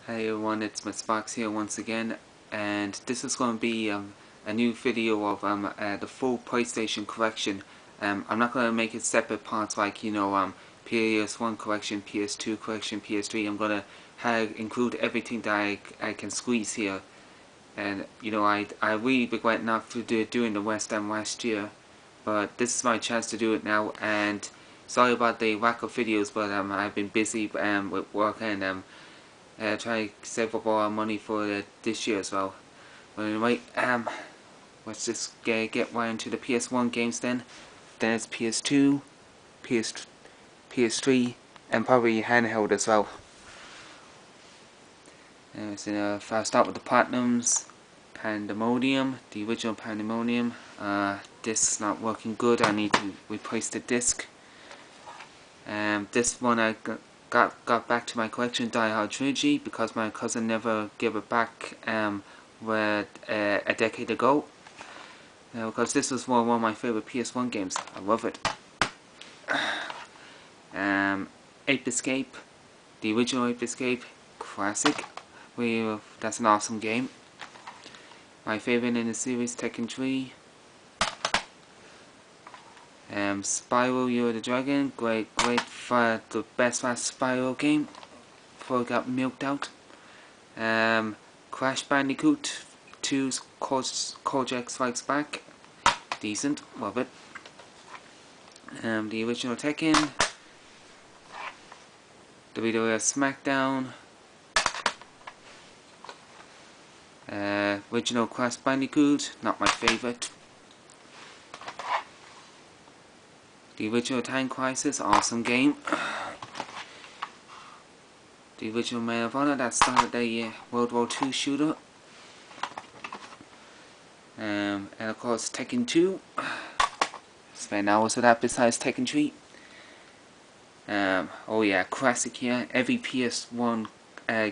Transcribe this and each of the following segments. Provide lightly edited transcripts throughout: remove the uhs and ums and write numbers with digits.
Hey everyone, it's Mr. Fox here once again, and this is going to be a new video of the full PlayStation collection. I'm not going to make it separate parts like PS1 collection, PS2 collection, PS3. I'm going to include everything that I can squeeze here. And I really regret not to do it during the West End last year, but this is my chance to do it now. And sorry about the lack of videos, but I've been busy with work and try to save up all our money for this year as well. But anyway, let's just get right into the PS1 games then. There's PS2, PS3, and probably handheld as well. So if I start with the Platinums, Pandemonium, the original Pandemonium. This is not working good. I need to replace the disc. This one I got back to my collection, Die Hard Trilogy, because my cousin never gave it back a decade ago. Because this was one of my favorite PS1 games. I love it. Ape Escape, the original Ape Escape, classic. That's an awesome game. My favorite in the series, Tekken 3. Spyro You're the Dragon, great for the best last Spyro game before it got milked out. Crash Bandicoot 2's Kojak Strikes Back, decent, love it. The original Tekken, WWF SmackDown, original Crash Bandicoot, not my favorite. The original Time Crisis, awesome game. The original Medal of Honor that started the World War II shooter. And of course Tekken 2. Spent hours with that besides Tekken 3. Oh yeah, classic here. Every PS1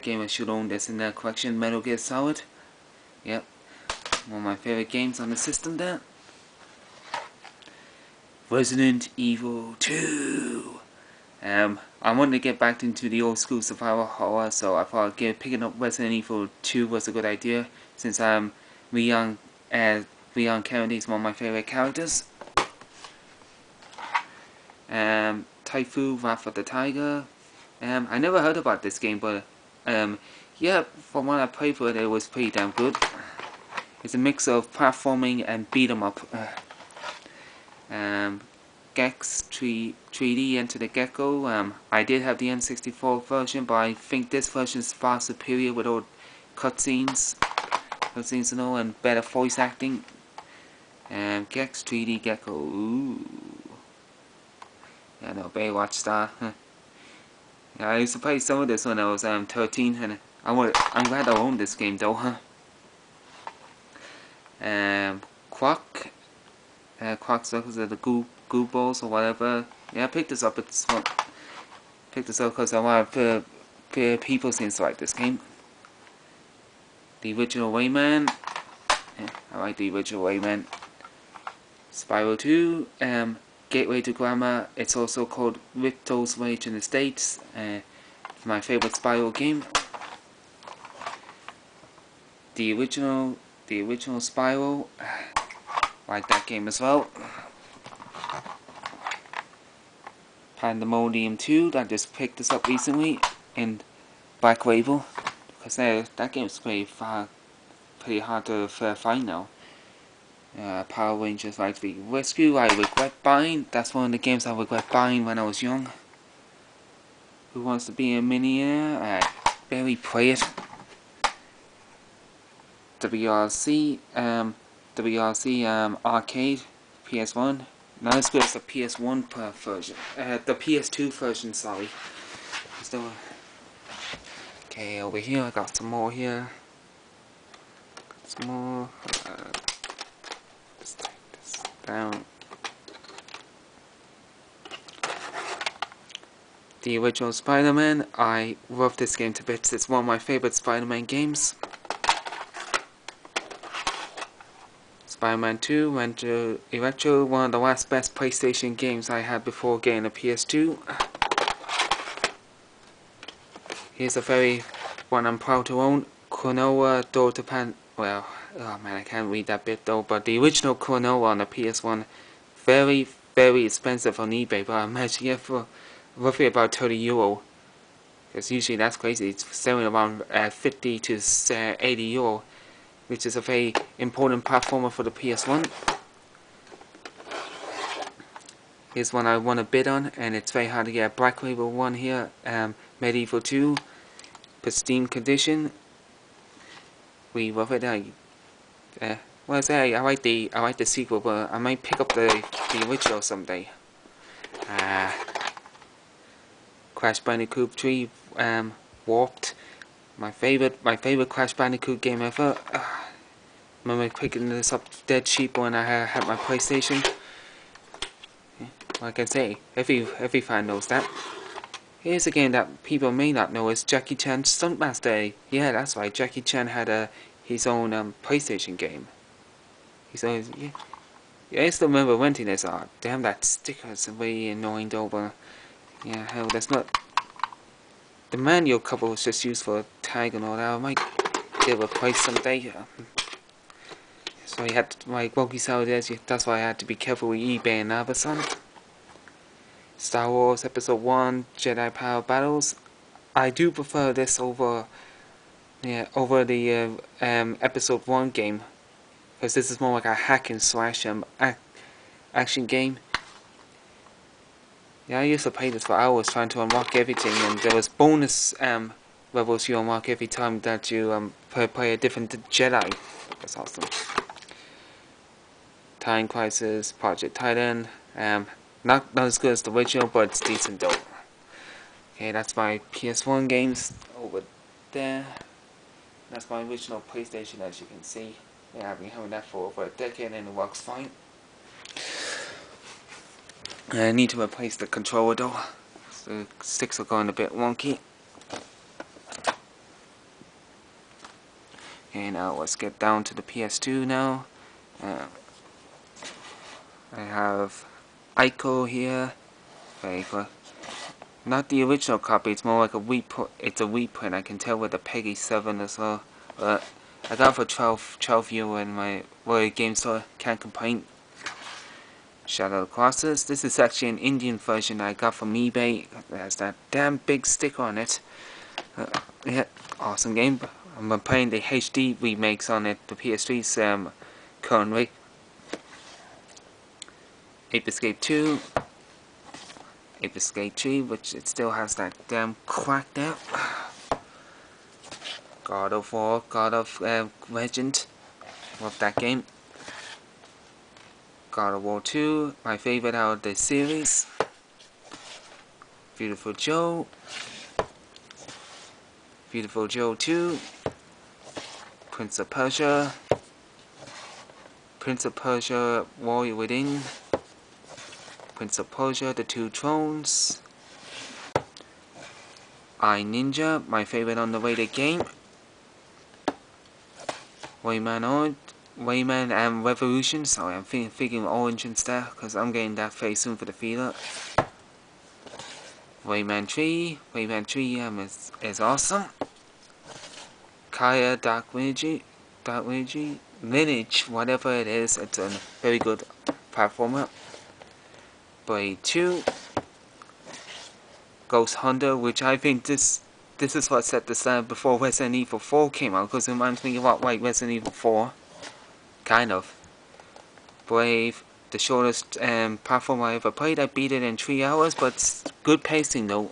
gamer should own this in their collection. Metal Gear Solid. Yep. One of my favorite games on the system there. Resident Evil 2. I wanted to get back into the old school survival horror, so I thought picking up Resident Evil 2 was a good idea, since Leon Kennedy is one of my favorite characters. Typhoon Wrath of the Tiger. I never heard about this game, but yeah, from what I played for it, it was pretty damn good. It's a mix of platforming and beat 'em up. Gex 3D Enter the Gecko. I did have the N64 version, but I think this version is far superior with all cutscenes and all, and better voice acting. Gex 3D Gecko. Ooh. Yeah, no, Baywatch star. Yeah, I used to play some of this when I was 13, and I'm glad I owned this game though. Quack. Quack Circles of the Goo Balls or whatever. Yeah, I picked this up. Picked this up because I want to people seem to like this game. The original Rayman. Yeah, I like the original Rayman. Spyro 2. Gateway to Grammar. It's also called Ripto's Rage in the States. It's my favorite Spyro game. The original Spyro. Like that game as well. Pandemonium 2, I just picked this up recently in Black Label, because that game's pretty hard to find now. Power Rangers Right to Be Rescue, I regret buying. That's one of the games I regret buying when I was young. Who Wants to Be a Millionaire? I barely play it. WRC Arcade, PS1. Not as good as the PS1 version. The PS2 version, sorry. Okay, over here, I got some more here. Some more. Let's take this down. The original Spider-Man. I love this game to bits. It's one of my favorite Spider-Man games. Spider-Man 2 went to Electro, one of the last best PlayStation games I had before getting a PS2. Here's a very one I'm proud to own, Klonoa Dotapan. Well, oh man, I can't read that bit though. But the original Klonoa on the PS1, very, very expensive on eBay. But I'm matching it for roughly about €30. Because usually that's crazy. It's selling around 50 to €80, which is a very important platformer for the PS1. Here's one I want to bid on, and it's very hard to get a Black Label one here. Medieval 2, pristine condition. We love it. Well, I say I like the sequel, but I might pick up the original someday. Crash Bandicoot 3, Warped. My favorite Crash Bandicoot game ever. Remember picking this up dead cheap when I had my PlayStation. Like I say, every fan knows that. Here's a game that people may not know is Jackie Chan's Stuntmaster. Yeah, that's right. Jackie Chan had his own PlayStation game. Yeah, I still remember renting this. Oh, damn, that sticker is really annoying though. But yeah, hell, that's not. The manual cover was just used for a tag and all that. I might get replaced someday. So I had my wonky sound edge. That's why I had to be careful with eBay and Amazon. Star Wars Episode 1 Jedi Power Battles. I do prefer this over the Episode 1 game, because this is more like a hack and slash action game. Yeah, I used to play this for hours trying to unlock everything, and there was bonus levels you unlock every time that you play a different Jedi. That's awesome. Time Crisis, Project Titan. Not as good as the original, but it's decent though. Okay, that's my PS1 games over there. That's my original PlayStation, as you can see. Yeah, I've been having that for over a decade and it works fine. I need to replace the controller though. The sticks are going a bit wonky. Okay, now let's get down to the PS2 now. I have Ico here. Very good. Not the original copy, it's more like a reprint. I can tell with the Peggy 7 as well. But I got it for 12 euro in my game store, can't complain. Shadow of the Colossus. This is actually an Indian version I got from eBay. It has that damn big sticker on it. Yeah, awesome game. I'm playing the HD remakes on it, the PS3's currently. Ape Escape 2. Ape Escape 3, which it still has that damn crack there. God of War, God of Legend. Love that game. God of War 2, my favorite out of the series. Beautiful Joe. Beautiful Joe 2. Prince of Persia. Prince of Persia Warrior Within. Prince of Persia The Two Thrones. I Ninja, my favorite underrated game. Rayman and Revolution. Sorry, I'm thinking Orange instead, because I'm getting that very soon for the Vita. Rayman 3. Rayman 3 is awesome. Kaya Dark Lineage, whatever it is, it's a very good platformer. Blade 2. Ghost Hunter, which I think this is what set the standard before Resident Evil 4 came out, because it reminds me a lot like Resident Evil 4. Kind of. Brave, the shortest platform I ever played. I beat it in 3 hours, but it's good pacing though.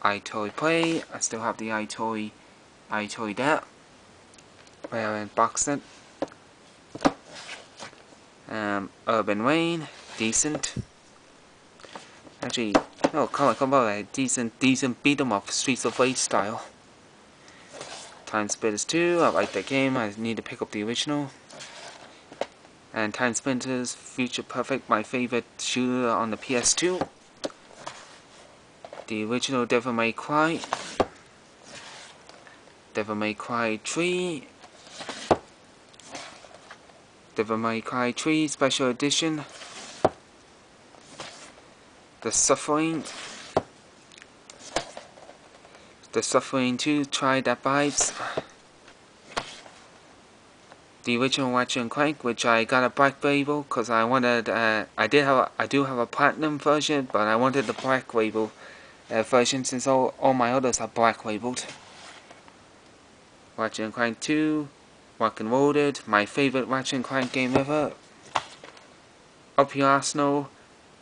iToy Play, I still have the iToy there. Box set. Urban Rain, decent. Actually, no, come on, a decent beat 'em up, Streets of Rage style. Time Splitters 2, I like that game. I need to pick up the original. And Time Splitters Future Perfect, my favorite shooter on the PS2. The original Devil May Cry. Devil May Cry 3. Devil May Cry 3 Special Edition. The Suffering. The Suffering 2, Try That Vibes. The original Ratchet and Clank, which I got a black label because I wanted. I do have a platinum version, but I wanted the black label version since all my others are black labeled. Ratchet and Clank 2, Rock and Rolled, my favorite Ratchet and Clank game ever. Up Your Arsenal,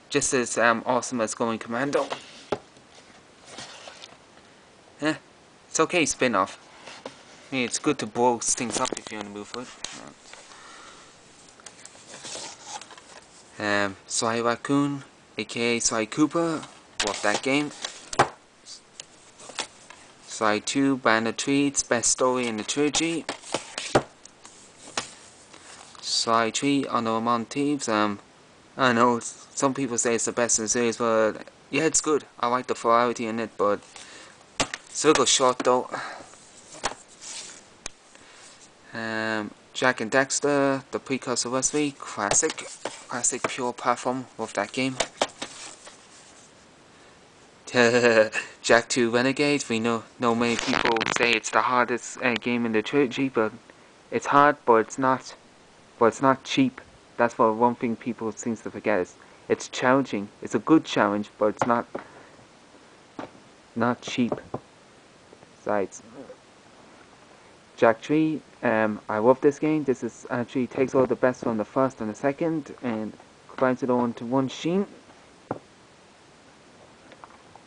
just as awesome as Going Commando. It's okay, spin-off. I mean, it's good to blow things up if you're in the mood for it. Sly Raccoon, aka Sly Cooper, love that game. Sly 2, Band of Treats, best story in the trilogy. Sly 3, Honor Among Thieves. I know some people say it's the best in the series, but yeah, it's good. I like the variety in it, but it's a little short though. Jack and Dexter, the precursor recipe, classic pure platform of that game. Jack 2 Renegade, we know many people say it's the hardest game in the trilogy, but it's hard, but it's not cheap. That's what one thing people seem to forget is it's challenging. It's a good challenge, but it's not cheap. Besides, Jack 3, I love this game. This is actually takes all the best from the first and the second and combines it all into one sheen.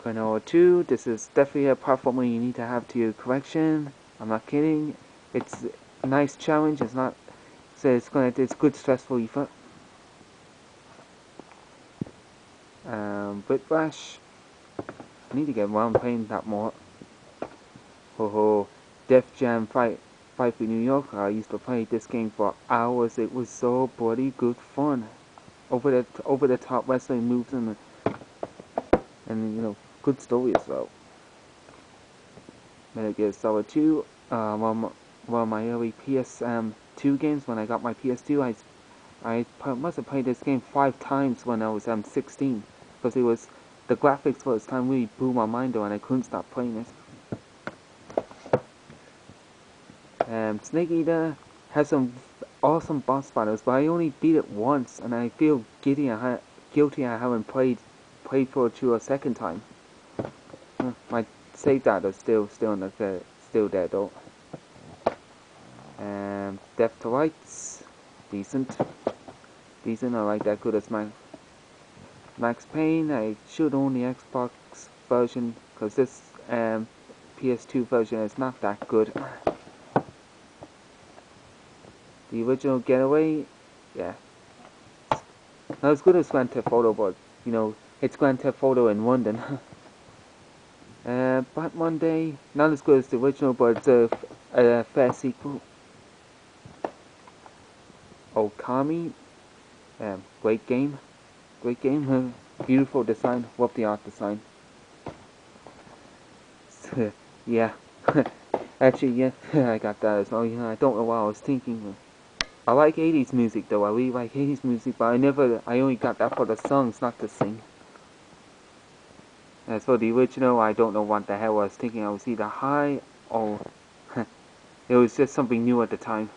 Chrono 2, this is definitely a platformer you need to have to your collection. I'm not kidding. It's a nice challenge. It's not, so it's good stress reliever. Whiplash. I need to get around playing that more. Def Jam Fight with New York. I used to play this game for hours. It was so bloody good fun. Over the top wrestling moves and you know, good story as well. Metal Gear Solid 2. One of my early PS2 games. When I got my PS2, I must have played this game 5 times when I was 16, because the graphics for its time really blew my mind though, and I couldn't stop playing it. Snake Eater has some awesome boss battles, but I only beat it once, and I feel guilty I haven't played for it a second time. My save data is still there though. Death to Rights, decent. I like that good as Max Payne. I should own the Xbox version because this PS2 version is not that good. The original Getaway, yeah, not as good as Grand Theft Auto, but you know, it's Grand Theft Auto in London. Black Monday, not as good as the original, but it's a fair sequel. Okami, great game, beautiful design, love the art design. Yeah, actually, yeah, I got that as well. You know, I don't know what I was thinking. I like 80s music though. I really like 80s music, but I only got that for the songs, not to sing. As for the original, I don't know what the hell I was thinking. I was either high or it was just something new at the time.